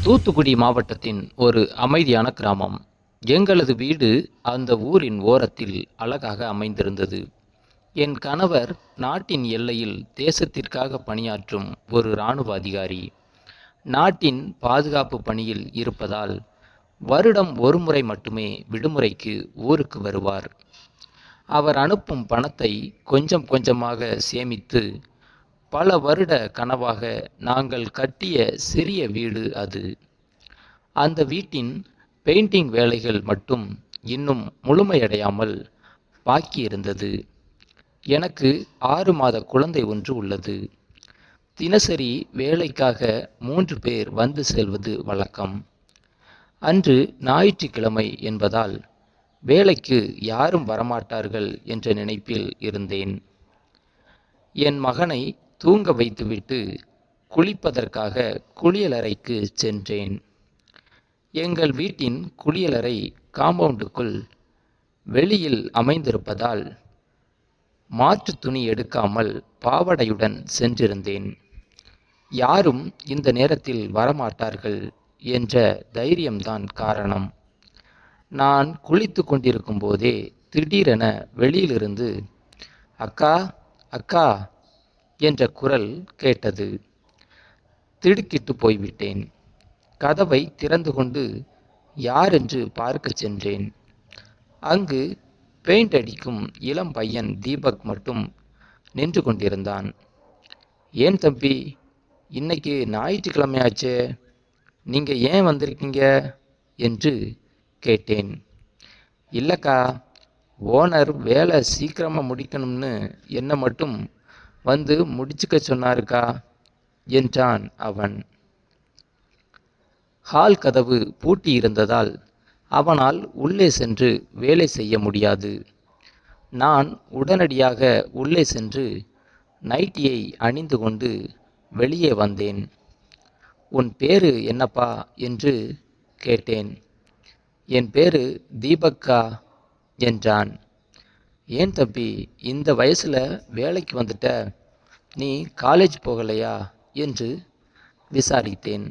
தூத்துக்குடி மாவட்டத்தின் ஒரு அமைதியான கிராமம். எங்களது வீடு அந்த ஊரின் ஓரத்தில் அழகாக அமைந்திருந்தது. என் கணவர் நாட்டின் எல்லையில் தேசத்திற்காக பணியாற்றும் ஒரு இராணுவ அதிகாரி. நாட்டின் பாதுகாப்பு பணியில் இருப்பதால் வருடம் ஒருமுறை மட்டுமே விடுமுறைக்கு ஊருக்கு வருவார். அவர் அனுப்பும் பணத்தை கொஞ்சம் கொஞ்சமாக சேமித்து பல வருட கனவாக நாங்கள் கட்டிய சிறிய வீடு அது. அந்த வீட்டின் பெயிண்டிங் வேலைகள் மட்டும் இன்னும் முழுமையடையாமல் பாக்கியிருந்தது. எனக்கு 6 மாத குழந்தை ஒன்று உள்ளது. தினசரி வேலைக்காக 3 பேர் வந்து செல்வது வழக்கம். அன்று ஞாயிற்றுக்கிழமை என்பதால் வேலைக்கு யாரும் வரமாட்டார்கள் என்ற நினைப்பில் இருந்தேன். என் மகனை தூங்க வைத்துவிட்டு குளிப்பதற்காக குளியலறைக்கு சென்றேன். எங்கள் வீட்டின் குளியலறை காம்பவுண்டுக்குள் வெளியில் அமைந்திருப்பதால் மாற்று துணி எடுக்காமல் பாவாடையுடன் சென்றிருந்தேன். யாரும் இந்த நேரத்தில் வரமாட்டார்கள் என்ற தைரியம்தான் காரணம். நான் குளித்து கொண்டிருக்கும் போதே திடீரென வெளியிலிருந்து அக்கா அக்கா என்ற குரல் கேட்டது. திடுக்கிட்டு போய்விட்டேன். கதவை திறந்து கொண்டு யாரென்று பார்க்க சென்றேன். அங்கு பெயிண்ட் அடிக்கும் இளம் பையன் தீபக் மட்டும் நின்று கொண்டிருந்தான். ஏன் தம்பி, இன்னைக்கு ஞாயிற்றுக்கிழமையாச்சே, நீங்கள் ஏன் வந்திருக்கீங்க என்று கேட்டேன். இல்லைக்கா, ஓனர் வேலை சீக்கிரமாக முடிக்கணும்னு என்னை மட்டும் வந்து முடிச்சுக்க சொன்னாருக்கா என்றான் அவன். ஹால் கதவு பூட்டி இருந்ததால் அவனால் உள்ளே சென்று வேலை செய்ய முடியாது. நான் உடனடியாக உள்ளே சென்று நைட்டியை அணிந்து கொண்டு வெளியே வந்தேன். உன் பேரு என்னப்பா என்று கேட்டேன். என் பேரு தீபக்கா என்றான். ஏன் தம்பி, இந்த வயசில் வேலைக்கு வந்துட்ட, நீ காலேஜ் போகலையா என்று விசாரித்தேன்.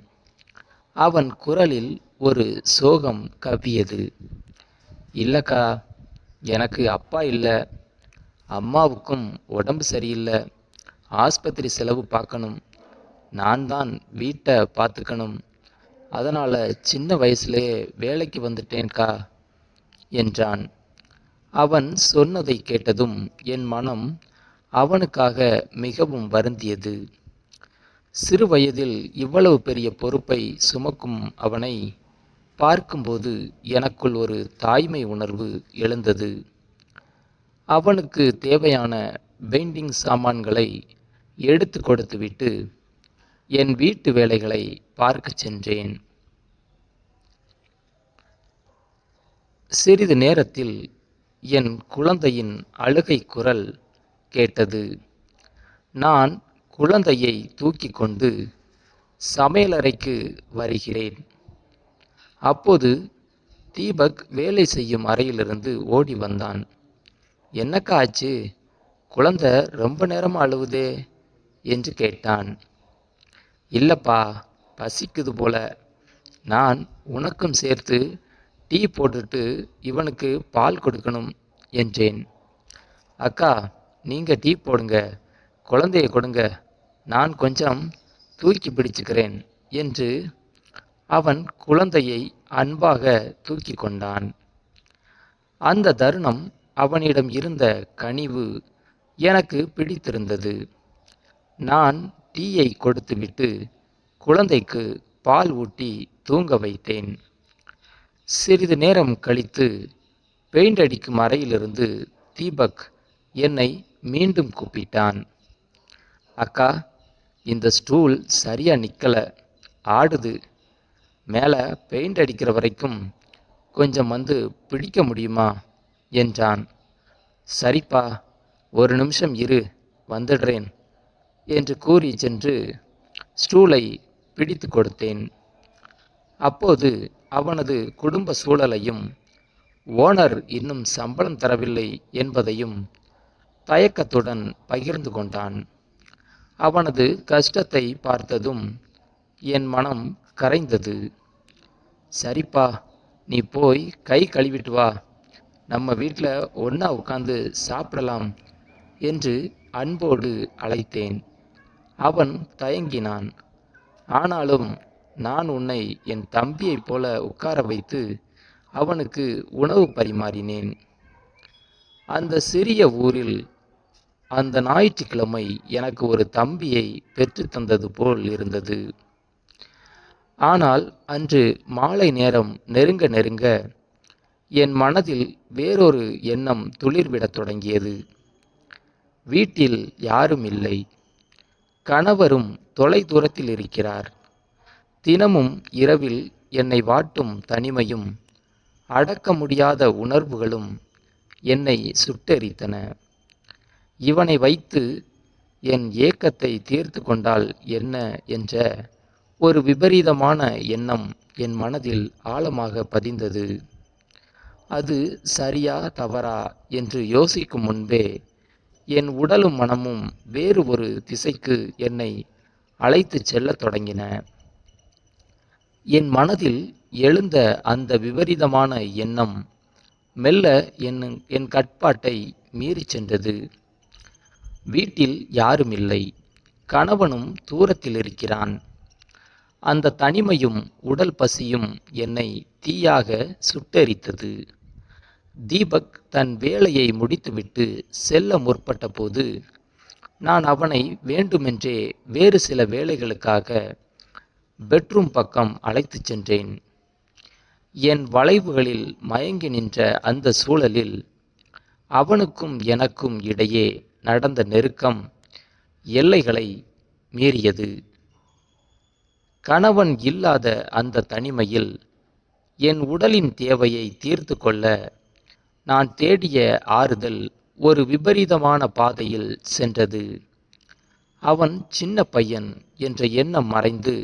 அவன் குரலில் ஒரு சோகம் கவ்வியது. இல்லைக்கா, எனக்கு அப்பா இல்லை, அம்மாவுக்கும் உடம்பு சரியில்லை, ஆஸ்பத்திரி செலவு பார்க்கணும், நான் தான் வீட்டை பார்த்துக்கணும், அதனால் சின்ன வயசுலேயே வேலைக்கு வந்துட்டேன்க்கா என்றான். அவன் சொன்னதை கேட்டதும் என் மனம் அவனுக்காக மிகவும் வருந்தியது. சிறு வயதில் இவ்வளவு பெரிய பொறுப்பை சுமக்கும் அவனை பார்க்கும்போது எனக்குள் ஒரு தாய்மை உணர்வு எழுந்தது. அவனுக்கு தேவையான பெயிண்டிங் சாமான்களை எடுத்து கொடுத்துவிட்டு என் வீட்டு வேலைகளை பார்க்க சென்றேன். சிறிது நேரத்தில் என் குழந்தையின் அழுகை குரல் கேட்டது. நான் குழந்தையை தூக்கி கொண்டு சமையலறைக்கு வருகிறேன். அப்போது தீபக் வேலை செய்யும் அறையிலிருந்து ஓடி வந்தான். என்னக்கா ஆச்சு, குழந்தை ரொம்ப நேரமாக அழுவுதே என்று கேட்டான். இல்லைப்பா, பசிக்குது போல, நான் உனக்கும் சேர்த்து டீ போட்டுட்டு இவனுக்கு பால் கொடுக்கணும் என்றேன். அக்கா, நீங்கள் டீ போடுங்க, குழந்தைய கொடுங்க, நான் கொஞ்சம் தூக்கி பிடிச்சுக்கிறேன் என்று அவன் குழந்தையை அன்பாக தூக்கி கொண்டான். அந்த தருணம் அவனிடம் இருந்த கனிவு எனக்கு பிடித்திருந்தது. நான் டீயை கொடுத்துவிட்டு குழந்தைக்கு பால் ஊட்டி தூங்க வைத்தேன். சிறிது நேரம் கழித்து பெயிண்ட் அடிக்கும் அறையிலிருந்து தீபக் என்னை மீண்டும் கூப்பிட்டான். அக்கா, இந்த ஸ்டூல் சரியாக நிற்கலை, ஆடுது, மேலே பெயிண்ட் அடிக்கிற வரைக்கும் கொஞ்சம் வந்து பிடிக்க முடியுமா என்றான். சரிப்பா, ஒரு நிமிஷம் இரு, வந்துடுறேன் என்று கூறி சென்று ஸ்டூலை பிடித்து கொடுத்தேன். அப்போது அவனது குடும்ப சூழலையும் ஓனர் இன்னும் சம்பளம் தரவில்லை என்பதையும் தயக்கத்துடன் பகிர்ந்து கொண்டான். அவனது கஷ்டத்தை பார்த்ததும் என் மனம் கரைந்தது. சரிப்பா, நீ போய் கை கழுவிட்டு வா, நம்ம வீட்டில் ஒன்றா உட்காந்து சாப்பிடலாம் என்று அன்போடு அழைத்தேன். அவன் தயங்கினான். ஆனாலும் நான் உன்னை என் தம்பியைப் போல உட்கார வைத்து அவனுக்கு உணவு பரிமாறினேன். அந்த சிறிய ஊரில் அந்த ஞாயிற்றுக்கிழமை எனக்கு ஒரு தம்பியை பெற்று தந்தது போல் இருந்தது. ஆனால் அன்று மாலை நேரம் நெருங்க நெருங்க என் மனதில் வேறொரு எண்ணம் துளிர்விடத் தொடங்கியது. வீட்டில் யாரும் இல்லை. கணவரும் தொலை தூரத்தில் இருக்கிறார். தினமும் இரவில் என்னை வாட்டும் தனிமையும் அடக்க முடியாத உணர்வுகளும் என்னை சுட்டெரித்தன. இவனை வைத்து என் ஏக்கத்தை தீர்த்து கொண்டால் என்ன என்ற ஒரு விபரீதமான எண்ணம் என் மனதில் ஆழமாக பதிந்தது. அது சரியா தவறா என்று யோசிக்கும் முன்பே என் உடலும் மனமும் வேறு ஒரு திசைக்கு என்னை அழைத்து செல்லத் தொடங்கின. என் மனதில் எழுந்த அந்த விபரீதமான எண்ணம் மெல்ல என் கட்பாட்டை மீறி சென்றது. வீட்டில் யாரும் இல்லை. கணவனும் தூரத்தில் இருக்கிறான். அந்த தனிமையும் உடல் பசியும் என்னை தீயாக சுட்டெரித்தது. தீபக் தன் வேலையை முடித்துவிட்டு செல்ல முற்பட்ட போது நான் அவனை வேண்டுமென்றே வேறு சில வேலைகளுக்காக பெட்ரூம் பக்கம் அழைத்து சென்றேன். என் வளைவுகளில் மயங்கி நின்ற அந்த சூழலில் அவனுக்கும் எனக்கும் இடையே நடந்த நெருக்கம் எல்லைகளை மீறியது. கணவன் இல்லாத அந்த தனிமையில் என் உடலின் தேவையை தீர்த்து கொள்ள நான் தேடிய ஆறுதல் ஒரு விபரீதமான பாதையில் சென்றது. அவன் சின்ன பையன் என்ற எண்ணம் மறைந்து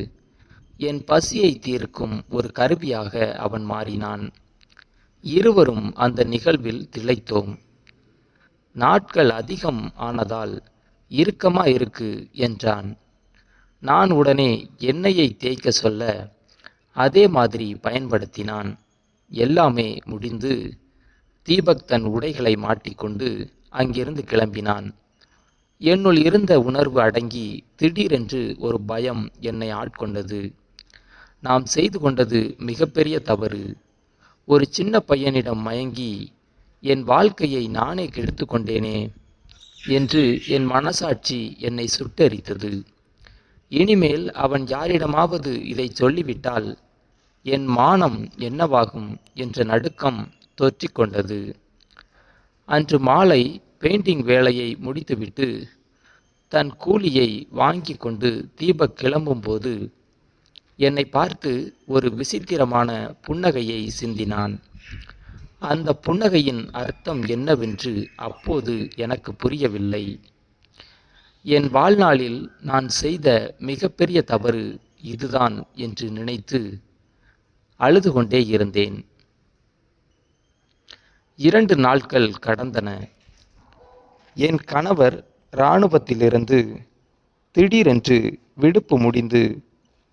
என் பசியை தீர்க்கும் ஒரு கருவியாக அவன் மாறினான். இருவரும் அந்த நிகழ்வில் திளைத்தோம். நாட்கள் அதிகம் ஆனதால் இறுக்கமா இருக்கு என்றான். நான் உடனே எண்ணெயை தேய்க்க சொல்ல அதே மாதிரி பயன்படுத்தினான். எல்லாமே முடிந்து தீபக் தன் உடைகளை மாட்டிக்கொண்டு அங்கிருந்து கிளம்பினான். என்னுள் இருந்த உணர்வு அடங்கி திடீரென்று ஒரு பயம் என்னை ஆட்கொண்டது. நாம் செய்து கொண்டது மிகப்பெரிய தவறு. ஒரு சின்ன பையனிடம் மயங்கி என் வாழ்க்கையை நானே கெடுத்து கொண்டேனே என்று என் மனசாட்சி என்னை சுட்டெரித்தது. இனிமேல் அவன் யாரிடமாவது இதை சொல்லிவிட்டால் என் மானம் என்னவாகும் என்ற நடுக்கம் தொற்றிக்கொண்டது. அன்று மாலை பெயிண்டிங் வேலையை முடித்துவிட்டு தன் கூலியை வாங்கி கொண்டு தீபக் கிளம்பும்போது என்னை பார்த்து ஒரு விசித்திரமான புன்னகையை சிந்தினான். அந்த புன்னகையின் அர்த்தம் என்னவென்று அப்போது எனக்கு புரியவில்லை. என் வாழ்நாளில் நான் செய்த மிகப்பெரிய தவறு இதுதான் என்று நினைத்து அழுது கொண்டே இருந்தேன். 2 நாட்கள் கடந்தன. என் கணவர் இராணுவத்திலிருந்து திடீரென்று விடுப்பு முடிந்து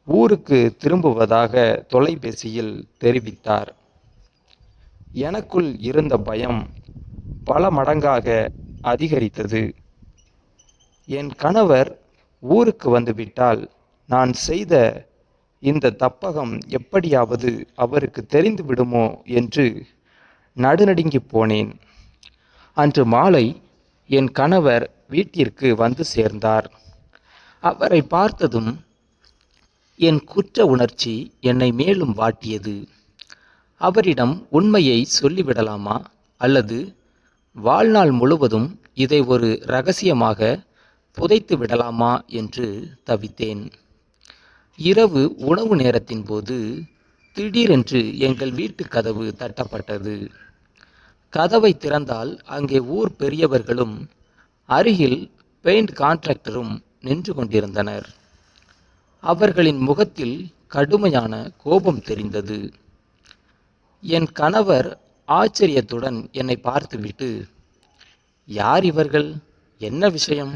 ஊருக்கு திரும்புவதாக தொலைபேசியில் தெரிவித்தார். எனக்குள் இருந்த பயம் பல மடங்காக அதிகரித்தது. என் கணவர் ஊருக்கு வந்துவிட்டால் நான் செய்த இந்த தப்பகம் எப்படியாவது அவருக்கு தெரிந்து விடுமோ என்று நடுநடுங்கி போனேன். அன்று மாலை என் கணவர் வீட்டிற்கு வந்து சேர்ந்தார். அவரை பார்த்ததும் என் குற்ற உணர்ச்சி என்னை மேலும் வாட்டியது. அவரிடம் உண்மையை சொல்லிவிடலாமா அல்லது வாழ்நாள் முழுவதும் இதை ஒரு இரகசியமாக புதைத்து விடலாமா என்று தவித்தேன். இரவு உணவு நேரத்தின் போது திடீரென்று எங்கள் வீட்டு கதவு தட்டப்பட்டது. கதவை திறந்தால் அங்கே ஊர் பெரியவர்களும் அருகில் பெயிண்ட் கான்ட்ராக்டரும் நின்று கொண்டிருந்தனர். அவர்களின் முகத்தில் கடுமையான கோபம் தெரிந்தது. என் கணவர் ஆச்சரியத்துடன் என்னை பார்த்துவிட்டு, யார் இவர்கள், என்ன விஷயம்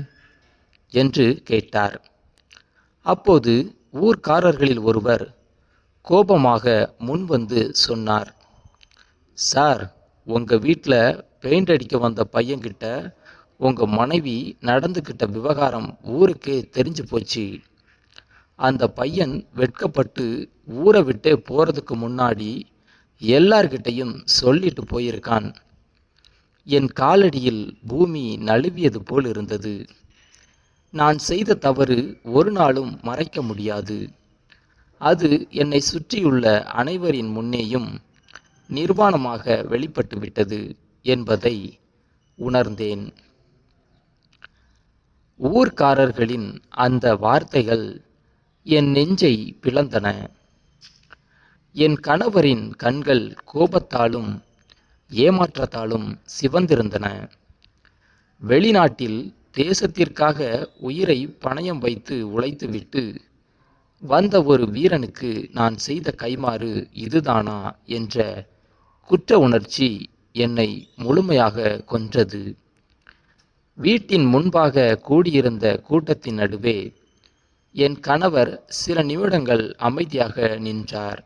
என்று கேட்டார். அப்போது ஊர்க்காரர்களில் ஒருவர் கோபமாக முன்வந்து சொன்னார். சார், உங்கள் வீட்டில் பெயிண்ட் அடிக்க வந்த பையன்கிட்ட உங்கள் மனைவி நடந்துக்கிட்ட விவகாரம் ஊருக்கே தெரிஞ்சு போச்சு. அந்த பையன் வெட்கப்பட்டு ஊரை விட்டே போகிறதுக்கு முன்னாடி எல்லார்கிட்டையும் சொல்லிட்டு போயிருக்கான். என் காலடியில் பூமி நழுவியது போல் இருந்தது. நான் செய்த தவறு ஒரு நாளும் மறைக்க முடியாது. அது என்னை சுற்றியுள்ள அனைவரின் முன்னேயும் நிர்வாணமாக வெளிப்பட்டு விட்டது என்பதை உணர்ந்தேன். ஊர்க்காரர்களின் அந்த வார்த்தைகள் என் நெஞ்சை பிளந்தன. என் கணவரின் கண்கள் கோபத்தாலும் ஏமாற்றத்தாலும் சிவந்திருந்தன. வெளிநாட்டில் தேசத்திற்காக உயிரை பணயம் வைத்து உழைத்துவிட்டு வந்த ஒரு வீரனுக்கு நான் செய்த கைமாறு இதுதானா என்ற குற்ற உணர்ச்சி என்னை முழுமையாக கொன்றது. வீட்டின் முன்பாக கூடியிருந்த கூட்டத்தின் நடுவே என் கணவர் சில நிமிடங்கள் அமைதியாக நின்றார்.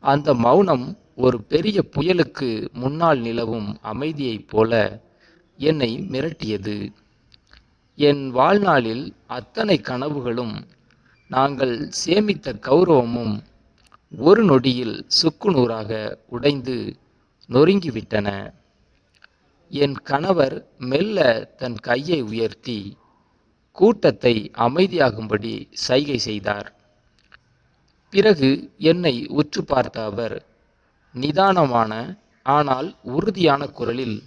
அந்த மௌனம் ஒரு பெரிய புயலுக்கு முன்னால் நிலவும் அமைதியைப் போல என்னை மிரட்டியது. என் வாழ்நாளில் அத்தனை கனவுகளும் நாங்கள் சேமித்த கௌரவமும் ஒரு நொடியில் சுக்குநூறாக உடைந்து நொறுங்கிவிட்டன. என் கணவர் மெல்ல தன் கையை உயர்த்தி கூட்டத்தை அமைதியாகும்படி சைகை செய்தார். பிறகு என்னை உற்று பார்த்த அவர் நிதானமான ஆனால் உறுதியான குரலில்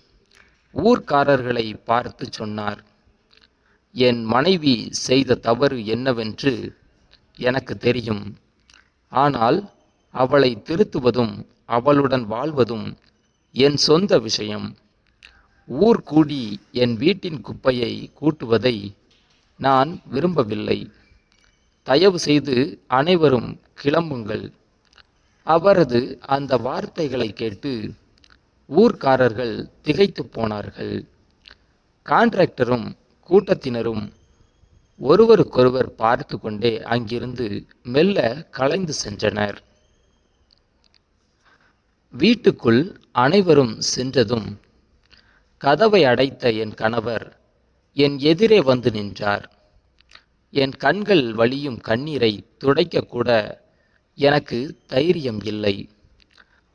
ஊர்க்காரர்களை பார்த்து சொன்னார். என் மனைவி செய்த தவறு என்னவென்று எனக்கு தெரியும். ஆனால் அவளை திருத்துவதும் அவளுடன் வாழ்வதும் என் சொந்த விஷயம். ஊர் கூடி என் வீட்டின் குப்பையை கூட்டுவதை நான் விரும்பவில்லை. தயவு செய்து அனைவரும் கிளம்புங்கள். அவரது அந்த வார்த்தைகளை கேட்டு ஊர்க்காரர்கள் திகைத்து போனார்கள். கான்ட்ராக்டரும் கூட்டத்தினரும் ஒருவருக்கொருவர் பார்த்து கொண்டே அங்கிருந்து மெல்ல கலைந்து சென்றனர். வீட்டுக்குள் அனைவரும் சென்றதும் கதவை அடைத்த என் கணவர் என் எதிரே வந்து நின்றார். என் கண்கள் வழியும் கண்ணீரை துடைக்கக்கூட எனக்கு தைரியம் இல்லை.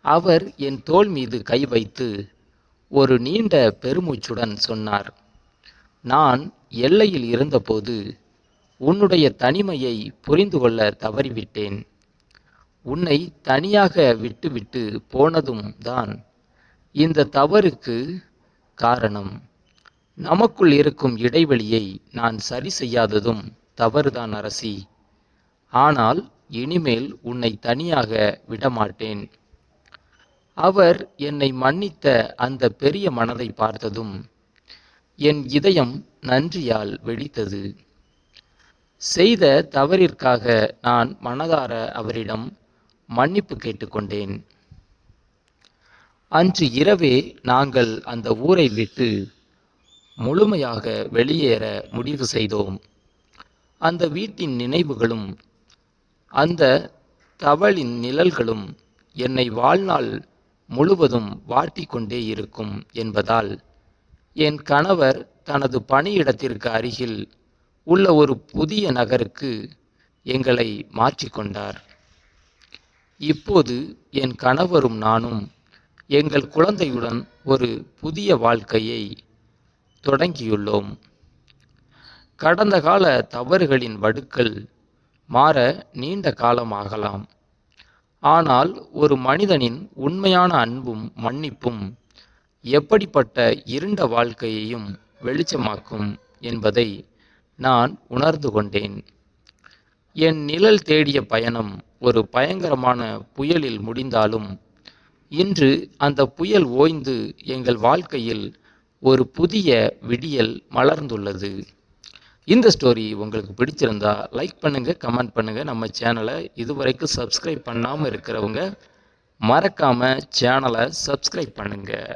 அவர் என் தோள் மீது கை வைத்து ஒரு நீண்ட பெருமூச்சுடன் சொன்னார். நான் எல்லையில் இருந்தபோது உன்னுடைய தனிமையை புரிந்து கொள்ள தவறிவிட்டேன். உன்னை தனியாக விட்டுவிட்டு போனதும் தான் இந்த தவறுக்கு காரணம். நமக்குள் இருக்கும் இடைவெளியை நான் சரி செய்யாததும் தவறுதான் அரசி. ஆனால் இனிமேல் உன்னை தனியாக விடமாட்டேன். அவர் என்னை மன்னித்த அந்த பெரிய மனதை பார்த்ததும் என் இதயம் நன்றியால் வெடித்தது. செய்த தவறிற்காக நான் மனதார அவரிடம் மன்னிப்பு கேட்டுக்கொண்டேன். அன்று இரவே நாங்கள் அந்த ஊரை விட்டு முழுமையாக வெளியேற முடிவு செய்தோம். அந்த வீட்டின் நினைவுகளும் அந்த தவளின் நிழல்களும் என்னை வாழ்நாள் முழுவதும் வாட்டிக்கொண்டே இருக்கும் என்பதால் என் கணவர் தனது பணியிடத்திற்கு அருகில் உள்ள ஒரு புதிய நகருக்கு எங்களை மாற்றிக்கொண்டார். இப்போது என் கணவரும் நானும் எங்கள் குழந்தையுடன் ஒரு புதிய வாழ்க்கையை தொடங்கியுள்ளோம். கடந்த கால தவறுகளின் வடுக்கள் மாற நீண்ட காலமாகலாம். ஆனால் ஒரு மனிதனின் உண்மையான அன்பும் மன்னிப்பும் எப்படிப்பட்ட இருண்ட வாழ்க்கையையும் வெளிச்சமாக்கும் என்பதை நான் உணர்ந்து கொண்டேன். என் நிழல் தேடிய பயணம் ஒரு பயங்கரமான புயலில் முடிந்தாலும் இன்று அந்த புயல் ஓய்ந்து எங்கள் வாழ்க்கையில் ஒரு புதிய விடியல் மலர்ந்துள்ளது. இந்த ஸ்டோரி உங்களுக்கு பிடிச்சிருந்தா லைக் பண்ணுங்கள், கமெண்ட் பண்ணுங்கள். நம்ம சேனலை இதுவரைக்கும் சப்ஸ்கிரைப் பண்ணாமல் இருக்கிறவங்க மறக்காமல் சேனலை சப்ஸ்கிரைப் பண்ணுங்கள்.